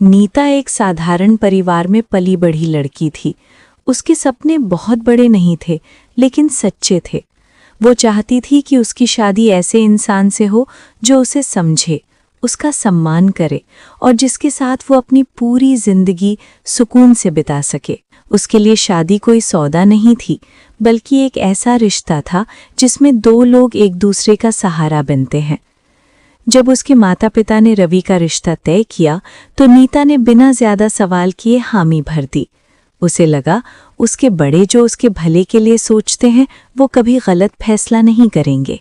नीता एक साधारण परिवार में पली बढ़ी लड़की थी। उसके सपने बहुत बड़े नहीं थे, लेकिन सच्चे थे। वो चाहती थी कि उसकी शादी ऐसे इंसान से हो जो उसे समझे, उसका सम्मान करे और जिसके साथ वो अपनी पूरी जिंदगी सुकून से बिता सके। उसके लिए शादी कोई सौदा नहीं थी, बल्कि एक ऐसा रिश्ता था जिसमें दो लोग एक दूसरे का सहारा बनते हैं। जब उसके माता पिता ने रवि का रिश्ता तय किया तो नीता ने बिना ज्यादा सवाल किए हामी भर दी। उसे लगा उसके बड़े जो उसके भले के लिए सोचते हैं वो कभी गलत फैसला नहीं करेंगे।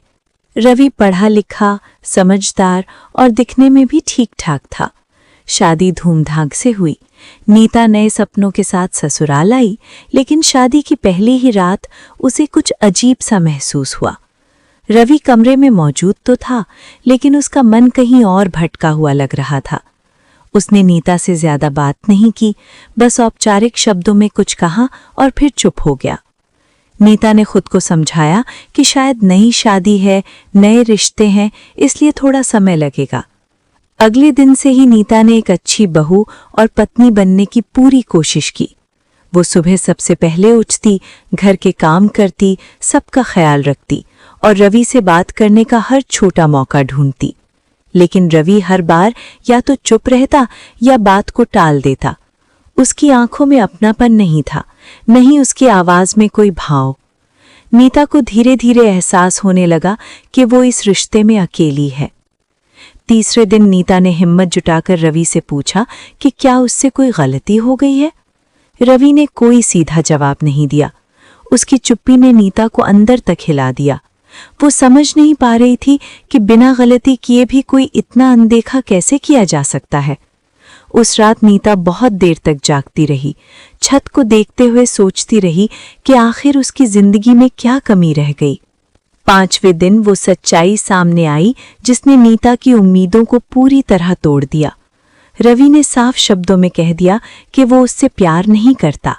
रवि पढ़ा लिखा, समझदार और दिखने में भी ठीक ठाक था। शादी धूमधाम से हुई। नीता नए सपनों के साथ ससुराल आई, लेकिन शादी की पहली ही रात उसे कुछ अजीब सा महसूस हुआ। रवि कमरे में मौजूद तो था, लेकिन उसका मन कहीं और भटका हुआ लग रहा था। उसने नीता से ज्यादा बात नहीं की, बस औपचारिक शब्दों में कुछ कहा और फिर चुप हो गया। नीता ने खुद को समझाया कि शायद नई शादी है, नए रिश्ते हैं, इसलिए थोड़ा समय लगेगा। अगले दिन से ही नीता ने एक अच्छी बहू और पत्नी बनने की पूरी कोशिश की। वो सुबह सबसे पहले उठती, घर के काम करती, सबका ख्याल रखती और रवि से बात करने का हर छोटा मौका ढूंढती। लेकिन रवि हर बार या तो चुप रहता या बात को टाल देता। उसकी आंखों में अपनापन नहीं था, नहीं उसकी आवाज में कोई भाव। नीता को धीरे धीरे एहसास होने लगा कि वो इस रिश्ते में अकेली है। तीसरे दिन नीता ने हिम्मत जुटाकर रवि से पूछा कि क्या उससे कोई गलती हो गई है। रवि ने कोई सीधा जवाब नहीं दिया। उसकी चुप्पी ने नीता को अंदर तक हिला दिया। वो समझ नहीं पा रही थी कि बिना गलती किए भी कोई इतना अनदेखा कैसे किया जा सकता है। उस रात नीता बहुत देर तक जागती रही, छत को देखते हुए सोचती रही कि आखिर उसकी जिंदगी में क्या कमी रह गई। 5वें दिन वो सच्चाई सामने आई जिसने नीता की उम्मीदों को पूरी तरह तोड़ दिया। रवि ने साफ शब्दों में कह दिया कि वो उससे प्यार नहीं करता।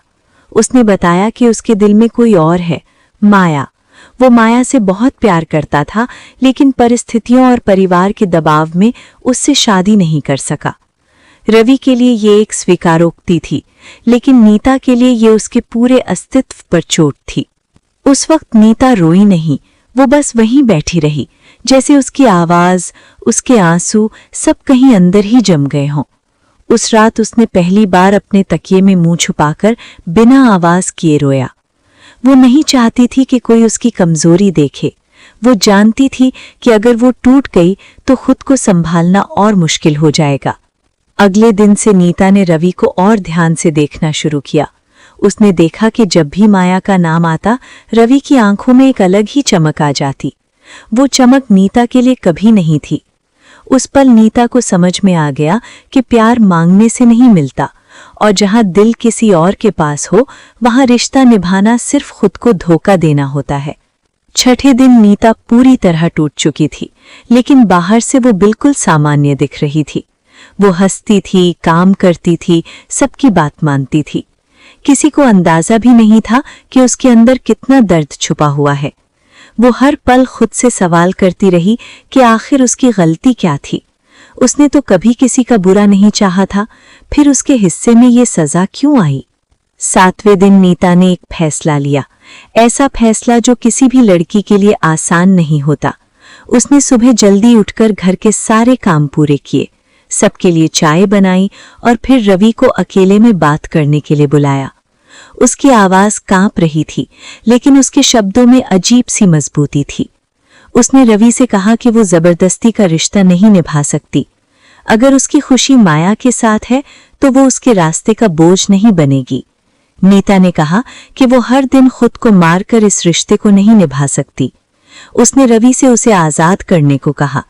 उसने बताया कि उसके दिल में कोई और है, माया। वो माया से बहुत प्यार करता था, लेकिन परिस्थितियों और परिवार के दबाव में उससे शादी नहीं कर सका। रवि के लिए ये एक स्वीकारोक्ति थी, लेकिन नीता के लिए ये उसके पूरे अस्तित्व पर चोट थी। उस वक्त नीता रोई नहीं, वो बस वहीं बैठी रही, जैसे उसकी आवाज, उसके आंसू सब कहीं अंदर ही जम गए हों। उस रात उसने पहली बार अपने तकिए में मुंह छुपाकर बिना आवाज किए रोया। वो नहीं चाहती थी कि कोई उसकी कमजोरी देखे। वो जानती थी कि अगर वो टूट गई तो खुद को संभालना और मुश्किल हो जाएगा। अगले दिन से नीता ने रवि को और ध्यान से देखना शुरू किया। उसने देखा कि जब भी माया का नाम आता, रवि की आंखों में एक अलग ही चमक आ जाती। वो चमक नीता के लिए कभी नहीं थी। उस पल नीता को समझ में आ गया कि प्यार मांगने से नहीं मिलता, और जहां दिल किसी और के पास हो, वहां रिश्ता निभाना सिर्फ खुद को धोखा देना होता है। 6ठे दिन नीता पूरी तरह टूट चुकी थी, लेकिन बाहर से वो बिल्कुल सामान्य दिख रही थी। वो हंसती थी, काम करती थी, सबकी बात मानती थी। किसी को अंदाजा भी नहीं था कि उसके अंदर कितना दर्द छुपा हुआ है। वो हर पल खुद से सवाल करती रही कि आखिर उसकी गलती क्या थी। उसने तो कभी किसी का बुरा नहीं चाहा था, फिर उसके हिस्से में ये सजा क्यों आई। 7वें दिन नीता ने एक फैसला लिया, ऐसा फैसला जो किसी भी लड़की के लिए आसान नहीं होता। उसने सुबह जल्दी उठकर घर के सारे काम पूरे किए, सबके लिए चाय बनाई और फिर रवि को अकेले में बात करने के लिए बुलाया। उसकी आवाज कांप रही थी, लेकिन उसके शब्दों में अजीब सी मजबूती थी। उसने रवि से कहा कि वो जबरदस्ती का रिश्ता नहीं निभा सकती। अगर उसकी खुशी माया के साथ है तो वो उसके रास्ते का बोझ नहीं बनेगी। नीता ने कहा कि वो हर दिन खुद को मारकर इस रिश्ते को नहीं निभा सकती। उसने रवि से उसे आजाद करने को कहा।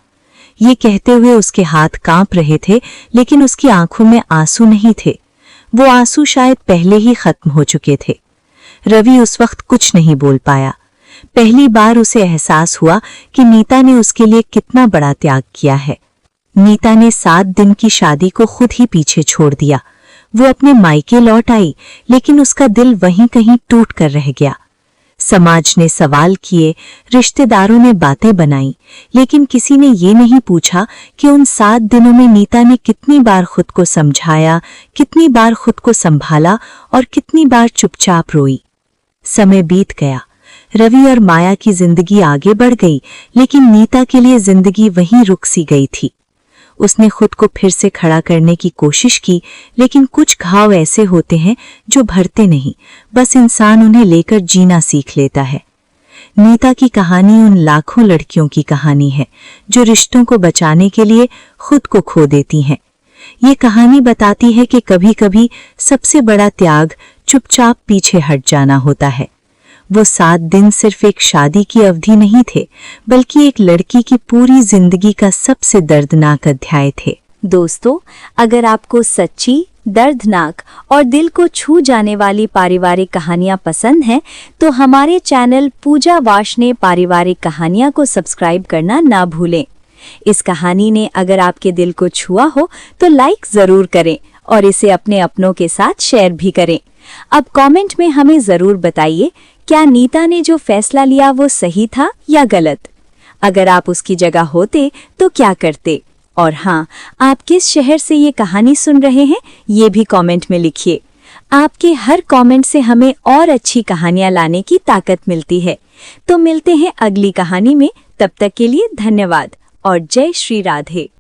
ये कहते हुए उसके हाथ कांप रहे थे, लेकिन उसकी आंखों में आंसू नहीं थे। वो आंसू शायद पहले ही खत्म हो चुके थे। रवि उस वक्त कुछ नहीं बोल पाया। पहली बार उसे एहसास हुआ कि नीता ने उसके लिए कितना बड़ा त्याग किया है। नीता ने 7 दिन की शादी को खुद ही पीछे छोड़ दिया। वो अपने मायके लौट आई, लेकिन उसका दिल वहीं कहीं टूट कर रह गया। समाज ने सवाल किए, रिश्तेदारों ने बातें बनाई, लेकिन किसी ने ये नहीं पूछा कि उन 7 दिनों में नीता ने कितनी बार खुद को समझाया, कितनी बार खुद को संभाला और कितनी बार चुपचाप रोई। समय बीत गया। रवि और माया की जिंदगी आगे बढ़ गई, लेकिन नीता के लिए जिंदगी वहीं रुक सी गई थी। उसने खुद को फिर से खड़ा करने की कोशिश की, लेकिन कुछ घाव ऐसे होते हैं जो भरते नहीं, बस इंसान उन्हें लेकर जीना सीख लेता है। नीता की कहानी उन लाखों लड़कियों की कहानी है जो रिश्तों को बचाने के लिए खुद को खो देती हैं। ये कहानी बताती है कि कभी-कभी सबसे बड़ा त्याग चुपचाप पीछे हट जाना होता है। वो 7 दिन सिर्फ एक शादी की अवधि नहीं थे, बल्कि एक लड़की की पूरी जिंदगी का सबसे दर्दनाक अध्याय थे। दोस्तों, अगर आपको सच्ची, दर्दनाक और दिल को छू जाने वाली पारिवारिक कहानियां पसंद हैं, तो हमारे चैनल पूजा वार्ष्णेय पारिवारिक कहानियां को सब्सक्राइब करना ना भूलें। इस कहानी ने अगर आपके दिल को छुआ हो तो लाइक जरूर करें और इसे अपने अपनों के साथ शेयर भी करें। अब कमेंट में हमें जरूर बताइए, क्या नीता ने जो फैसला लिया वो सही था या गलत? अगर आप उसकी जगह होते तो क्या करते? और हाँ, आप किस शहर से ये कहानी सुन रहे हैं, ये भी कमेंट में लिखिए। आपके हर कमेंट से हमें और अच्छी कहानियां लाने की ताकत मिलती है। तो मिलते हैं अगली कहानी में, तब तक के लिए धन्यवाद और जय श्री राधे।